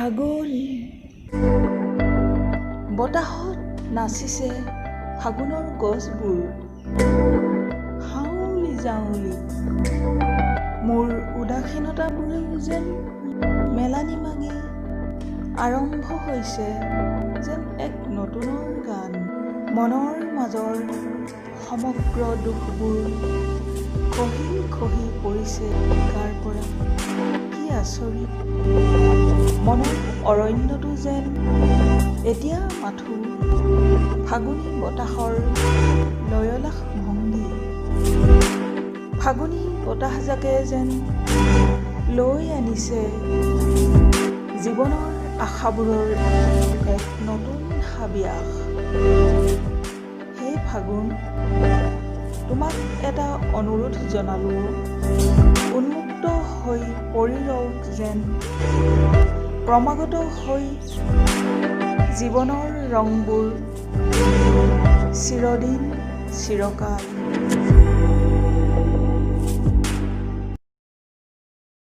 ফাগুন বতাহত নাচিছে ফাগুনৰ গছবোৰ হাউলি জাউলি মোৰ উদাসীনতাবোৰেও যেন মেলানি মাগি আৰম্ভ হৈছে যেন এক নতুনৰ গান মনৰ মাজৰ সমগ্ৰ দুখবোৰ খহি খহি পৰিছে গাৰ পৰা কি আচৰিত মনৰ অৰণ্যটো যেন এতিয়া মাথো ফাগুনী বতাহৰ লয়লাস ভংগী ফাগুনী বতাহজাকে যেন লৈ আনিছে জীৱনৰ আশাবোৰৰ এক নতুন হাবিয়াস হে ফাগুন তোমাক এটা অনুৰোধ জনালোঁ উন্মুক্ত হৈ পৰি ৰওক যেন ক্ৰমাগত হৈ জীৱনৰ ৰংবোৰ চিৰদিন চিৰকাল